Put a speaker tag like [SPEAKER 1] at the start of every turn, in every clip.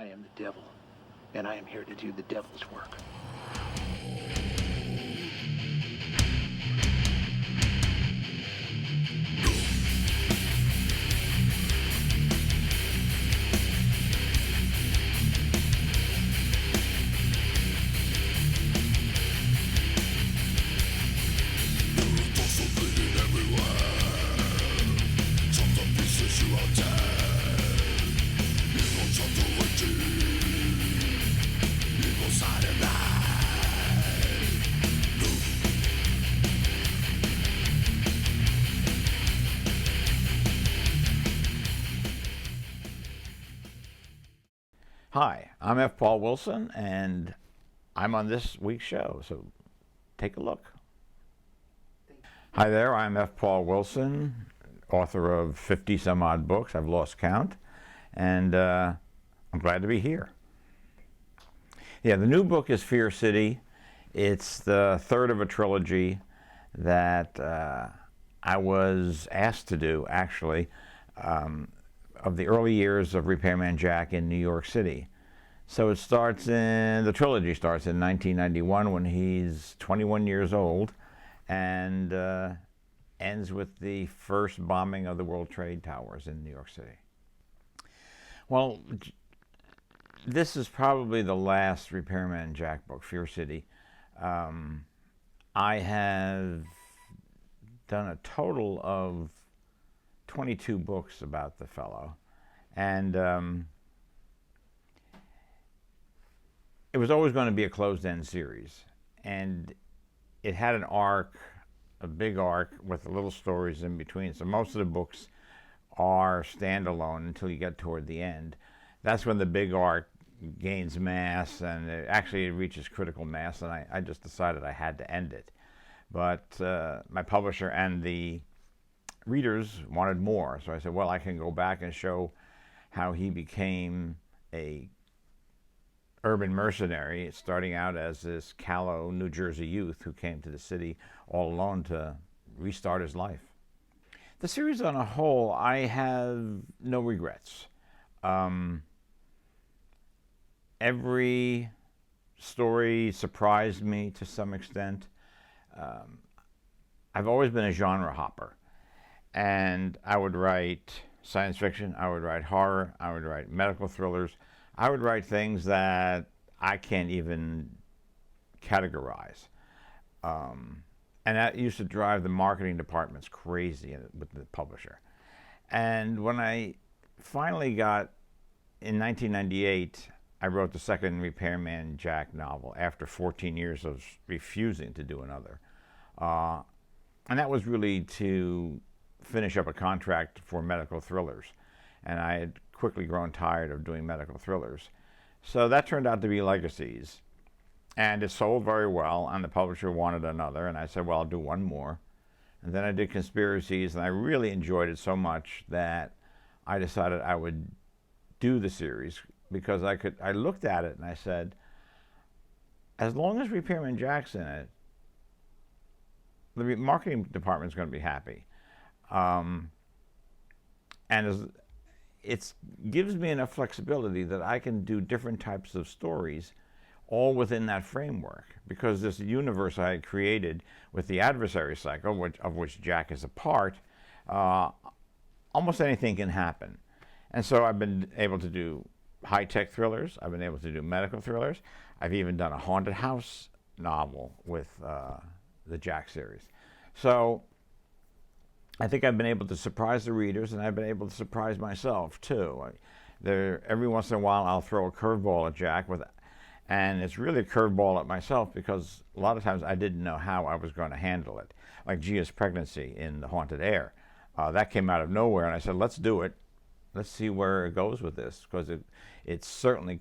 [SPEAKER 1] I am the devil, and I am here to do the devil's work.
[SPEAKER 2] Hi, I'm F. Paul Wilson, and I'm on this week's show, so take a look. Hi there, I'm F. Paul Wilson, author of 50 some odd books. I've lost count, and I'm glad to be here. Yeah, the new book is Fear City. It's the third of a trilogy that I was asked to do, actually, of the early years of Repairman Jack in New York City. So the trilogy starts in 1991 when he's 21 years old, and ends with the first bombing of the World Trade Towers in New York City. Well, this is probably the last Repairman Jack book, Fear City. I have done a total of 22 books about the fellow, and it was always going to be a closed-end series, and it had an arc, a big arc with little stories in between. So most of the books are standalone until you get toward the end. That's when the big arc gains mass, and it reaches critical mass, and I just decided I had to end it. But my publisher and the readers wanted more, so I said, well, I can go back and show how he became a urban mercenary, starting out as this callow New Jersey youth who came to the city all alone to restart his life. The series on a whole, I have no regrets. Every story surprised me to some extent. I've always been a genre hopper, and I would write science fiction, I would write horror, I would write medical thrillers, I would write things that I can't even categorize. And that used to drive the marketing departments crazy with the publisher. And when I finally got, in 1998, I wrote the second Repairman Jack novel after 14 years of refusing to do another. And that was really to finish up a contract for medical thrillers. And I had quickly grown tired of doing medical thrillers. So that turned out to be Legacies. And it sold very well, and the publisher wanted another, and I said, well, I'll do one more. And then I did Conspiracies, and I really enjoyed it so much that I decided I would do the series, because I looked at it and I said, as long as Repairman Jack's in it, the marketing department's going to be happy. And it gives me enough flexibility that I can do different types of stories all within that framework, because this universe I had created with the adversary cycle, of which Jack is a part, almost anything can happen. And so I've been able to do high-tech thrillers, I've been able to do medical thrillers, I've even done a haunted house novel with the Jack series. So I think I've been able to surprise the readers, and I've been able to surprise myself too. Every once in a while I'll throw a curveball at Jack, and it's really a curveball at myself, because a lot of times I didn't know how I was going to handle it. Like Gia's pregnancy in The Haunted Air. That came out of nowhere, and I said, let's do it. Let's see where it goes with this, because it certainly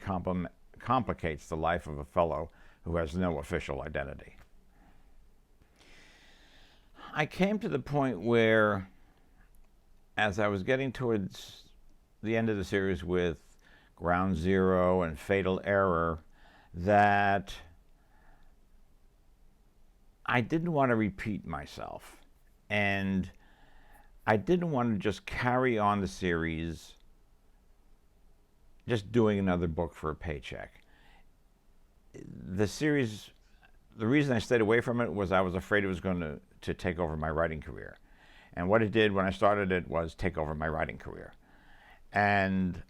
[SPEAKER 2] complicates the life of a fellow who has no official identity. I came to the point where, as I was getting towards the end of the series with Ground Zero and Fatal Error, that I didn't want to repeat myself. And I didn't want to just carry on the series just doing another book for a paycheck. The series, the reason I stayed away from it was I was afraid it was going to take over my writing career. And what it did when I started it was take over my writing career. And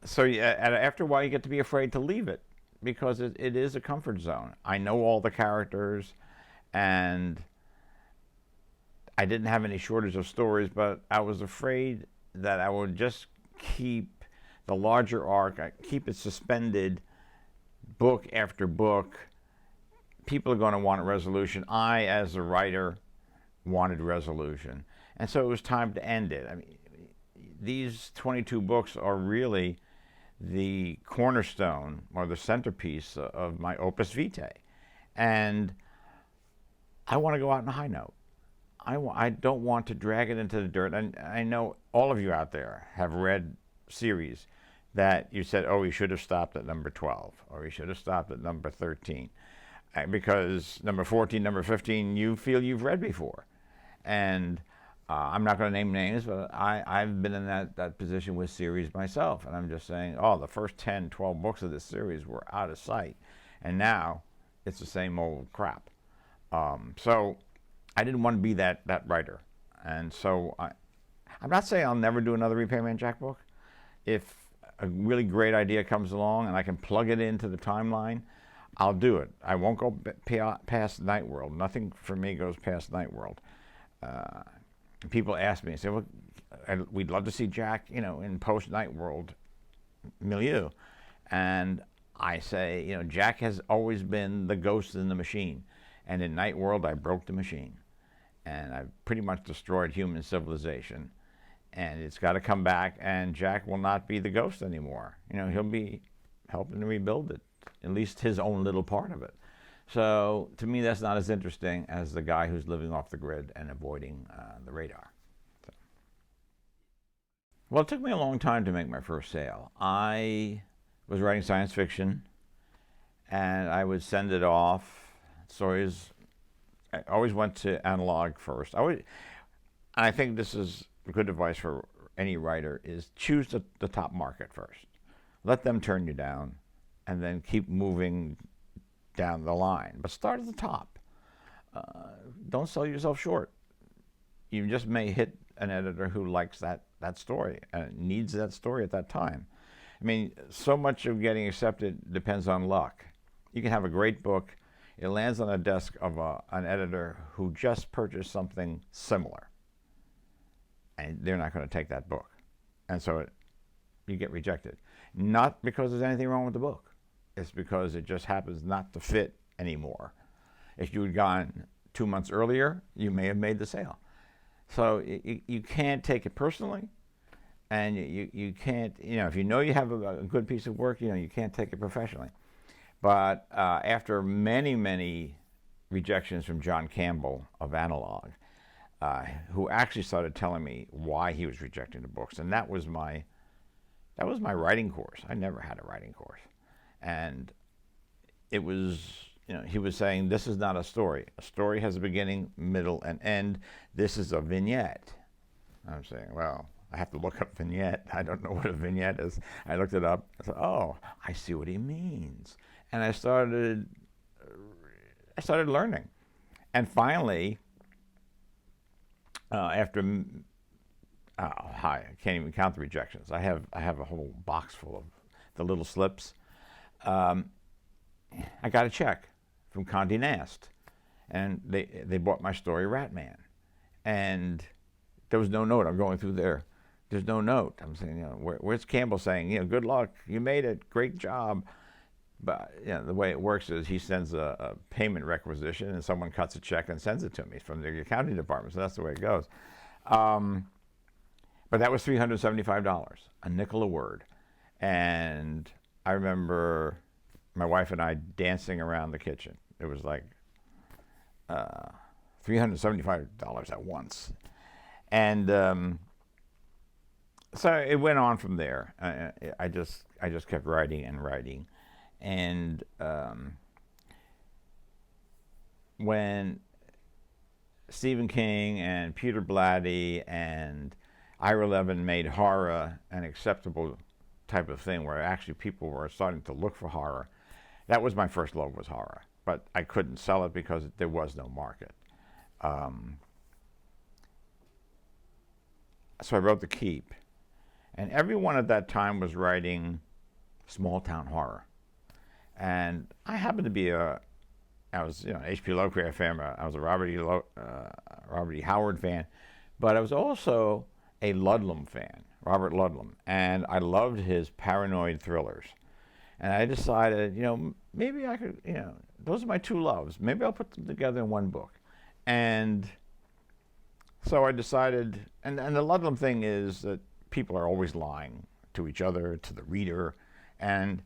[SPEAKER 2] so after a while, you get to be afraid to leave it because it is a comfort zone. I know all the characters, and I didn't have any shortage of stories, but I was afraid that I would just keep the larger arc, keep it suspended book after book. People are going to want a resolution. I, as a writer, wanted resolution. And so it was time to end it. I mean, these 22 books are really the cornerstone or the centerpiece of my opus vitae. And I want to go out on a high note. I don't want to drag it into the dirt. And I know all of you out there have read series that you said, oh, you should have stopped at number 12, or you should have stopped at number 13, because number 14, number 15, you feel you've read before. And I'm not going to name names, but I've been in that position with series myself. And I'm just saying, oh, the first 10, 12 books of this series were out of sight. And now it's the same old crap. So I didn't want to be that writer. And so I'm not saying I'll never do another Repairman Jack book. If a really great idea comes along and I can plug it into the timeline, I'll do it. I won't go past Night World. Nothing for me goes past Night World. People ask me and say, well, we'd love to see Jack, in post-Night World milieu. And I say, Jack has always been the ghost in the machine. And in Night World, I broke the machine. And I've pretty much destroyed human civilization. And it's got to come back, and Jack will not be the ghost anymore. He'll be helping to rebuild it, at least his own little part of it. So to me, that's not as interesting as the guy who's living off the grid and avoiding the radar. So. Well, it took me a long time to make my first sale. I was writing science fiction, and I would send it off. Stories, I always went to analog first. I think this is good advice for any writer, is choose the top market first. Let them turn you down, and then keep moving down the line. But start at the top. Don't sell yourself short. You just may hit an editor who likes that story and needs that story at that time. I mean, so much of getting accepted depends on luck. You can have a great book. It lands on the desk of an editor who just purchased something similar, and they're not going to take that book. And so you get rejected. Not because there's anything wrong with the book. It's because it just happens not to fit anymore. If you had gone 2 months earlier, you may have made the sale. So you can't take it personally, and you can't, if you have a good piece of work, you can't take it professionally. But after many, many rejections from John Campbell of Analog, who actually started telling me why he was rejecting the books, and that was my writing course. I never had a writing course. And it was, he was saying, this is not a story. A story has a beginning, middle, and end. This is a vignette. I'm saying, well, I have to look up vignette. I don't know what a vignette is. I looked it up. I said, oh, I see what he means. And I started learning. And finally, after, I can't even count the rejections. I have a whole box full of the little slips. I got a check from Condé Nast, and they bought my story Ratman, and there was no note. I'm going through there. There's no note. I'm saying, where's Campbell saying, good luck, you made it, great job. But the way it works is he sends a payment requisition, and someone cuts a check and sends it to me from the accounting department. So that's the way it goes. But that was $375, a nickel a word. And I remember my wife and I dancing around the kitchen. It was like $375 at once. And so it went on from there. I just kept writing and writing. And when Stephen King and Peter Blatty and Ira Levin made horror an acceptable type of thing where actually people were starting to look for horror. That was my first love, was horror, but I couldn't sell it because there was no market. So I wrote The Keep, and everyone at that time was writing small town horror. And I happened to be I was an H.P. Lovecraft fan. I was a Robert E. Howard fan, but I was also a Ludlum fan, Robert Ludlum, and I loved his paranoid thrillers. And I decided, maybe I could, those are my two loves. Maybe I'll put them together in one book. And so I decided, and the Ludlum thing is that people are always lying to each other, to the reader, and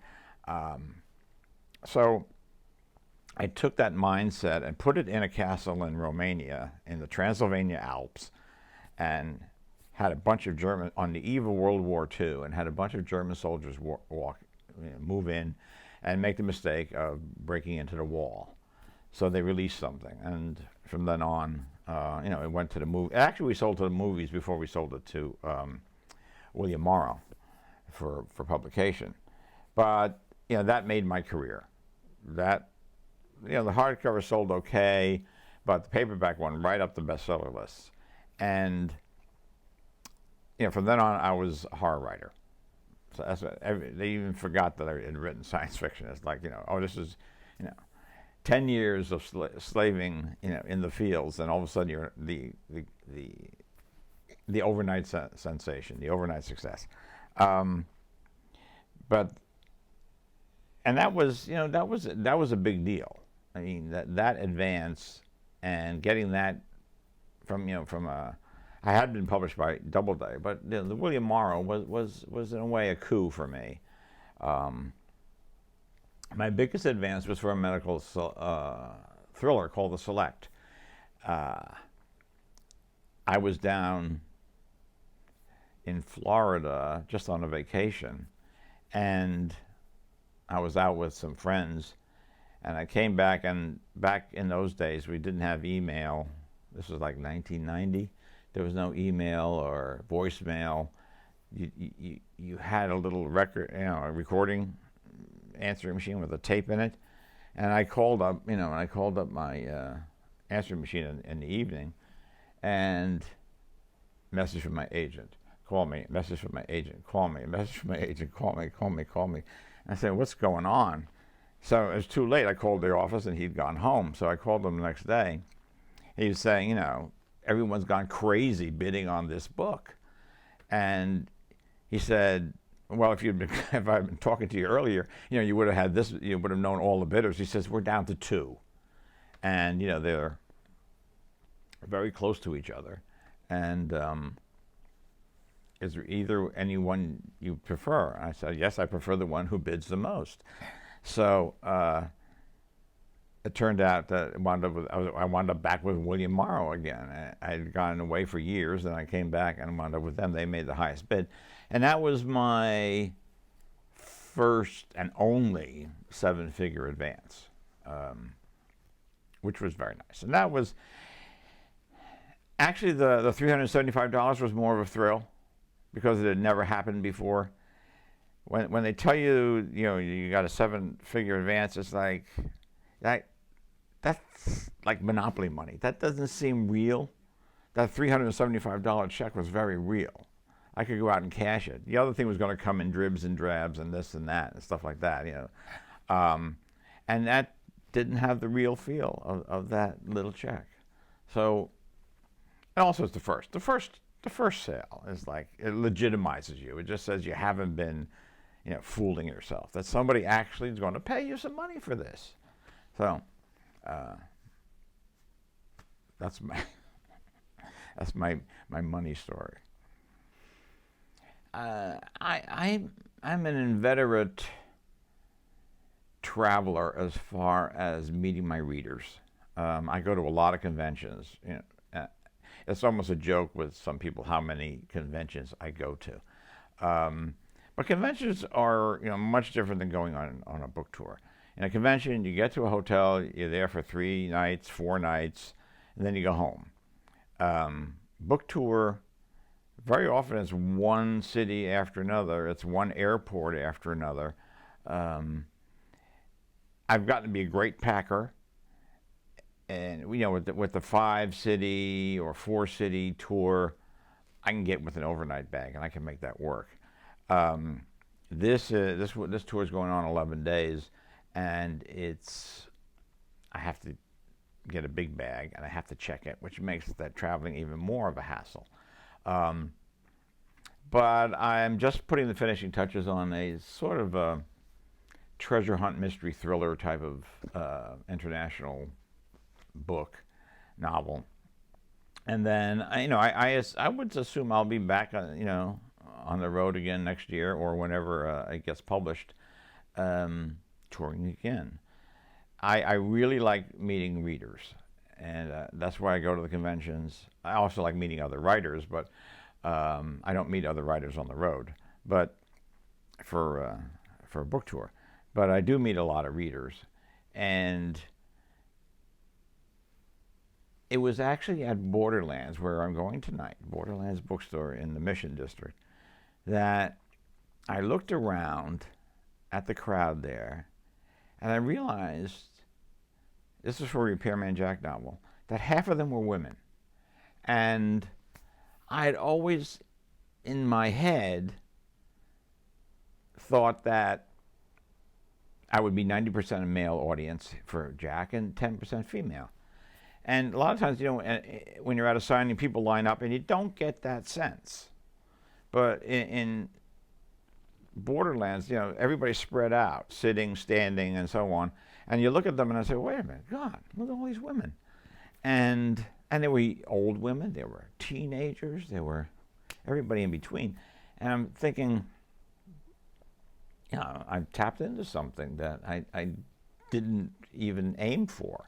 [SPEAKER 2] so I took that mindset and put it in a castle in Romania, in the Transylvania Alps, and had a bunch of German, on the eve of World War II, and had a bunch of German soldiers move in and make the mistake of breaking into the wall. So they released something, and from then on, it went to the movie. Actually, we sold to the movies before we sold it to William Morrow for publication. But that made my career. That the hardcover sold okay, but the paperback went right up the bestseller lists. And from then on, I was a horror writer. So that's what they even forgot that I had written science fiction. It's like, this is, 10 years of slaving, in the fields, and all of a sudden you're the overnight sensation, the overnight success. But that was, that was a big deal. I mean, that advance and getting that from I had been published by Doubleday, but the William Morrow was in a way a coup for me. My biggest advance was for a medical thriller called The Select. I was down in Florida just on a vacation, and I was out with some friends, and I came back, and back in those days we didn't have email. This was like 1990. There was no email or voicemail. You had a little record, a recording answering machine with a tape in it, and I called up, my answering machine in the evening, and message from my agent, call me, message from my agent, call me, message from my agent, call me. And I said, what's going on? So it was too late. I called the office, and he'd gone home. So I called him the next day. He was saying, everyone's gone crazy bidding on this book. And he said, well, if I'd been talking to you earlier, you would have had this, you would have known all the bidders. He says, we're down to 2. And, they're very close to each other. And is there either anyone you prefer? I said, yes, I prefer the one who bids the most. So it turned out that I wound up back with William Morrow again. I had gone away for years, and I came back and wound up with them. They made the highest bid. And that was my first and only 7-figure advance, which was very nice. And that was actually the $375 was more of a thrill because it had never happened before. When they tell you, you got a 7-figure advance, it's like that's like Monopoly money. That doesn't seem real. That $375 check was very real. I could go out and cash it. The other thing was going to come in dribs and drabs and this and that and stuff like that, and that didn't have the real feel of that little check. So, and also it's the first sale is like, it legitimizes you. It just says you haven't been, fooling yourself. That somebody actually is going to pay you some money for this. So, that's my money story. I'm an inveterate traveler as far as meeting my readers. I go to a lot of conventions. It's almost a joke with some people how many conventions I go to. But conventions are much different than going on a book tour. In a convention, you get to a hotel, you're there for 3 nights, 4 nights, and then you go home. Book tour, very often it's one city after another. It's one airport after another. I've gotten to be a great packer, and with the 5-city or 4-city tour, I can get with an overnight bag, and I can make that work. This tour is going on 11 days, and I have to get a big bag, and I have to check it, which makes that traveling even more of a hassle. But I'm just putting the finishing touches on a sort of a treasure hunt mystery thriller type of international novel. And then I would assume I'll be back on the road again next year, or whenever it gets published, touring again. I really like meeting readers, and that's why I go to the conventions. I also like meeting other writers, but I don't meet other writers on the road, but for a book tour. But I do meet a lot of readers, and it was actually at Borderlands, where I'm going tonight, Borderlands bookstore in the Mission District, that I looked around at the crowd there, and I realized, this is for a Repairman Jack novel, that half of them were women. And I had always, in my head, thought that I would be 90% a male audience for Jack and 10% female. And a lot of times, when you're at a signing, people line up and you don't get that sense. But in Borderlands, everybody's spread out, sitting, standing, and so on. And you look at them and I say, wait a minute, God, look at all these women. And there were old women, there were teenagers, there were everybody in between. And I'm thinking, I've tapped into something that I didn't even aim for.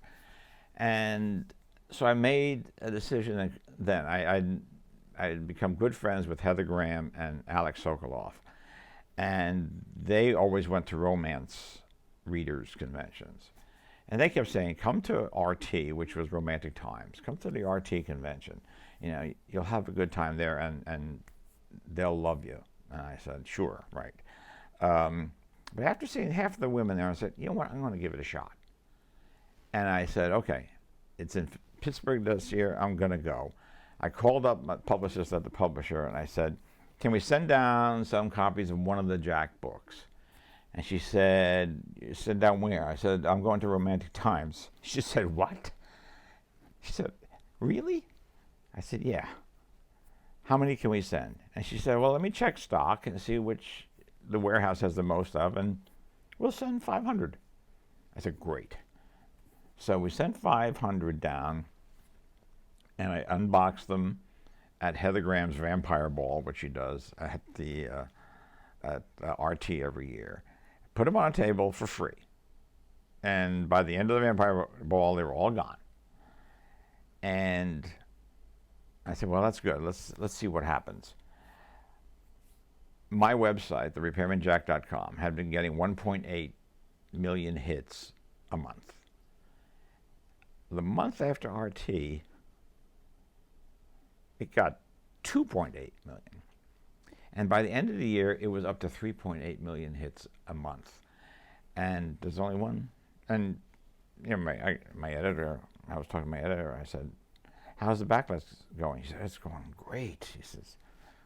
[SPEAKER 2] And so I made a decision then. I had become good friends with Heather Graham and Alex Sokoloff. And they always went to romance readers conventions. And they kept saying, come to RT, which was Romantic Times. Come to the RT convention. You'll have a good time there, and they'll love you. And I said, sure, right. But after seeing half of the women there, I said, you know what, I'm going to give it a shot. And I said, okay, it's in Pittsburgh this year, I'm going to go. I called up my publicist at the publisher, and I said, can we send down some copies of one of the Jack books? And she said, send down where? I said, I'm going to Romantic Times. She said, what? She said, really? I said, yeah. How many can we send? And she said, well, let me check stock and see which the warehouse has the most of, and we'll send 500. I said, great. So we sent 500 down, and I unboxed them at Heather Graham's Vampire Ball, which she does at the at RT every year. Put them on a table for free. And by the end of the Vampire Ball, they were all gone. And I said, well, that's good. Let's see what happens. My website, therepairmanjack.com, had been getting 1.8 million hits a month. The month after RT, it got 2.8 million. And by the end of the year, it was up to 3.8 million hits a month. And there's only one. And my editor, I was talking to my editor, I said, how's the backlist going? He said, it's going great. He says,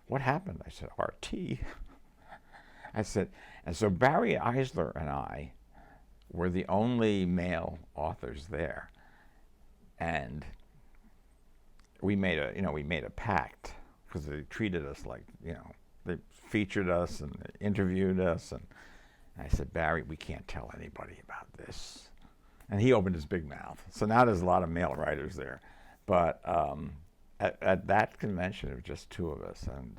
[SPEAKER 2] what happened? I said, RT. I said, and so Barry Eisler and I were the only male authors there. And we made a pact, because they treated us like, they featured us and interviewed us. And I said, Barry, we can't tell anybody about this. And he opened his big mouth. So now there's a lot of male writers there. But at that convention, it was just two of us. And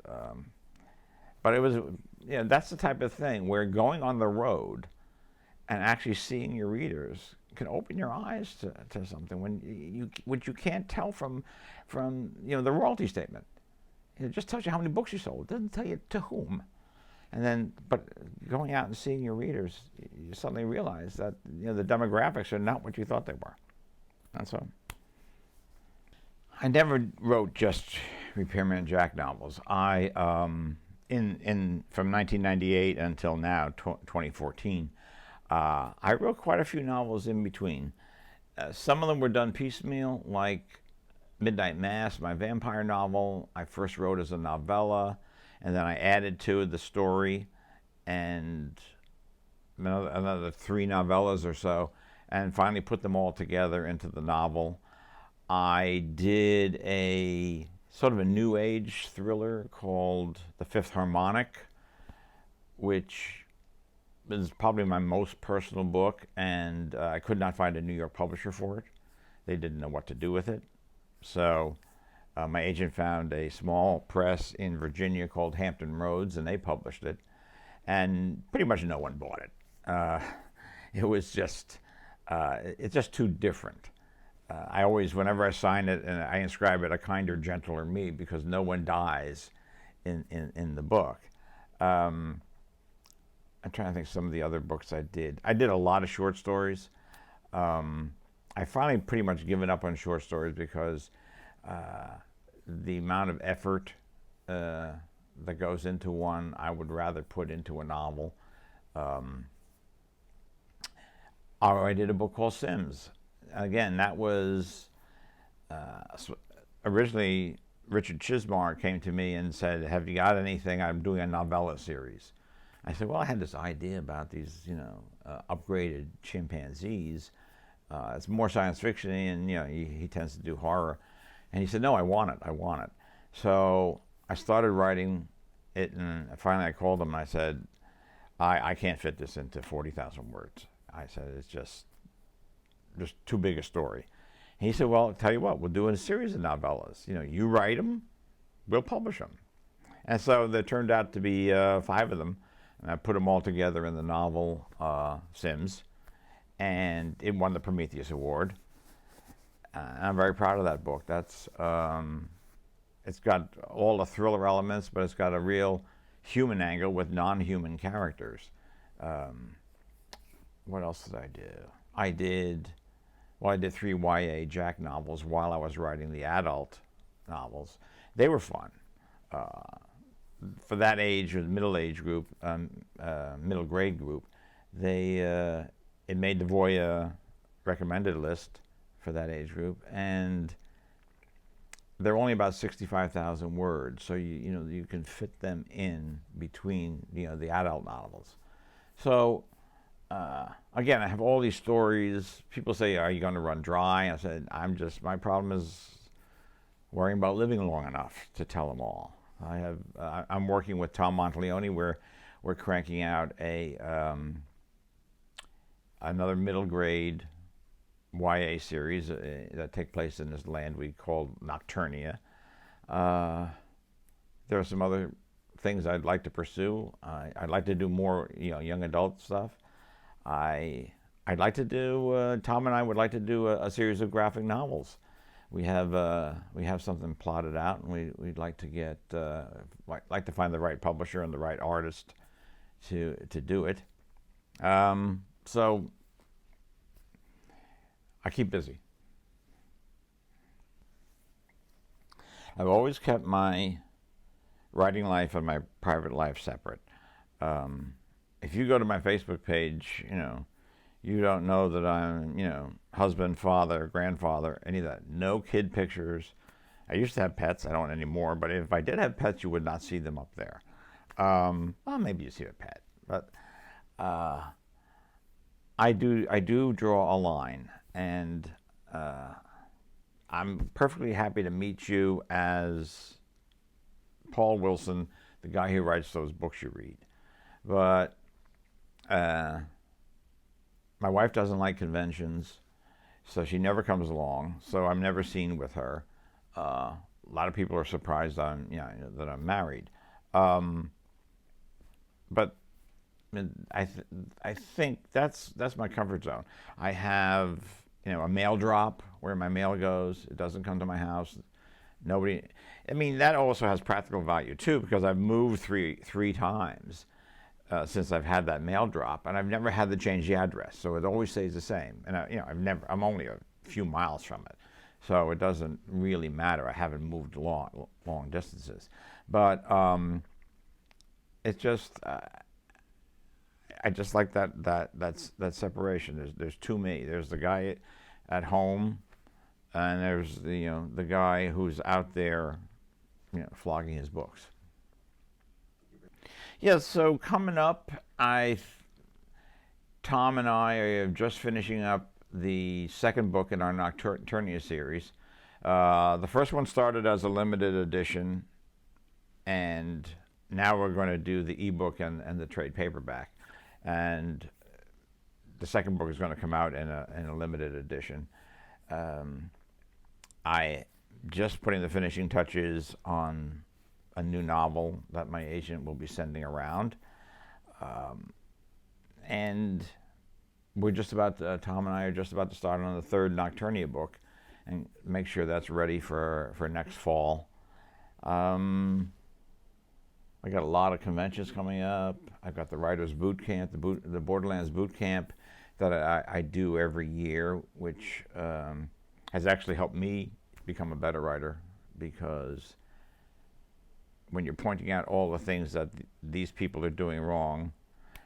[SPEAKER 2] but it was, that's the type of thing where going on the road and actually seeing your readers can open your eyes to something which you can't tell from the royalty statement. It just tells you how many books you sold. It doesn't tell you to whom. And then, but going out and seeing your readers, you suddenly realize that the demographics are not what you thought they were. And so, I never wrote just Repairman Jack novels. I from 1998 until now, 2014, I wrote quite a few novels in between. Some of them were done piecemeal, like Midnight Mass, my vampire novel. I first wrote as a novella, and then I added to the story and another 3 novellas or so, and finally put them all together into the novel. I did a sort of a new age thriller called The Fifth Harmonic, which is probably my most personal book, and I could not find a New York publisher for it. They didn't know what to do with it. So my agent found a small press in Virginia called Hampton Roads, and they published it. And pretty much no one bought it. It was just, it's just too different. I always, whenever I sign it, and I inscribe it a kinder, gentler me, because no one dies in the book. I'm trying to think of some of the other books I did. I did a lot of short stories. I finally pretty much given up on short stories because the amount of effort that goes into one, I would rather put into a novel. I did a book called Sims. Again, that was originally Richard Chismar came to me and said, "Have you got anything? I'm doing a novella series." I said, "Well, I had this idea about these, upgraded chimpanzees. It's more science fiction, and he tends to do horror." And he said, "No, I want it. I want it." So I started writing it, and finally I called him and I said, I can't fit this into 40,000 words. I said, it's just too big a story. And he said, "Well, I'll tell you what, we'll do a series of novellas. You write them, we'll publish them." And so there turned out to be 5 of them, and I put them all together in the novel Sims, and it won the Prometheus Award. And I'm very proud of that book. That's it's got all the thriller elements, but it's got a real human angle with non-human characters. What else did I do? I did 3 YA Jack novels while I was writing the adult novels. They were fun. For that age, or the middle age group, middle grade group, it made the Voya recommended list for that age group, and they're only about 65,000 words, so you can fit them in between the adult novels. So again, I have all these stories. People say, "Are you going to run dry?" I said, my problem is worrying about living long enough to tell them all. I'm working with Tom Monteleone. We're cranking out another middle grade YA series that take place in this land we call Nocturnia. There are some other things I'd like to pursue. I'd like to do more, young adult stuff. I'd like to do. Tom and I would like to do a series of graphic novels. We have something plotted out, and we'd like to get like to find the right publisher and the right artist to do it. So I keep busy. I've always kept my writing life and my private life separate. If you go to my Facebook page, you don't know that I'm, husband, father, grandfather, any of that. No kid pictures. I used to have pets. I don't anymore. But if I did have pets, you would not see them up there. Well, maybe you see a pet, but I do draw a line, and I'm perfectly happy to meet you as Paul Wilson, the guy who writes those books you read. But my wife doesn't like conventions, so she never comes along. So I'm never seen with her. A lot of people are surprised that I'm married. But I think that's my comfort zone. I have a mail drop where my mail goes. It doesn't come to my house. Nobody. I mean, that also has practical value too, because I've moved three times since I've had that mail drop, and I've never had to change the address, so it always stays the same. And I'm only a few miles from it, So it doesn't really matter. I haven't moved long distances, but it's just I just like that separation. There's two me. There's the guy at home, and there's the guy who's out there, flogging his books. Yeah. So coming up, Tom and I are just finishing up the second book in our Nocturnia series. The first one started as a limited edition, and now we're going to do the ebook and the trade paperback. And the second book is going to come out in a limited edition. I just putting the finishing touches on a new novel that my agent will be sending around. And we're just about Tom and I are just about to start on the third Nocturnia book and make sure that's ready for next fall. I got a lot of conventions coming up. I've got the Writers Boot Camp, the Borderlands Boot Camp that I do every year, which has actually helped me become a better writer, because when you're pointing out all the things that these people are doing wrong,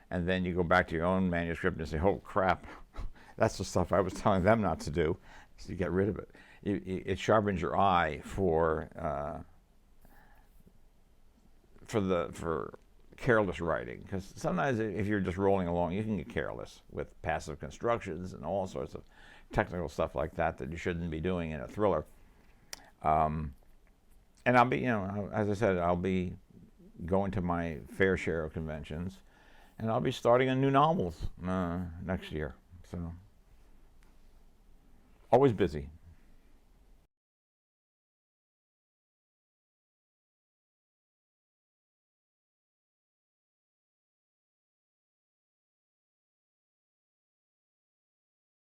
[SPEAKER 2] and then you go back to your own manuscript and say, oh crap, that's the stuff I was telling them not to do, so you get rid of it. It sharpens your eye for careless writing, because sometimes if you're just rolling along, you can get careless with passive constructions and all sorts of technical stuff like that you shouldn't be doing in a thriller. And I'll be, as I said, I'll be going to my fair share of conventions, and I'll be starting a new novel next year. So always busy.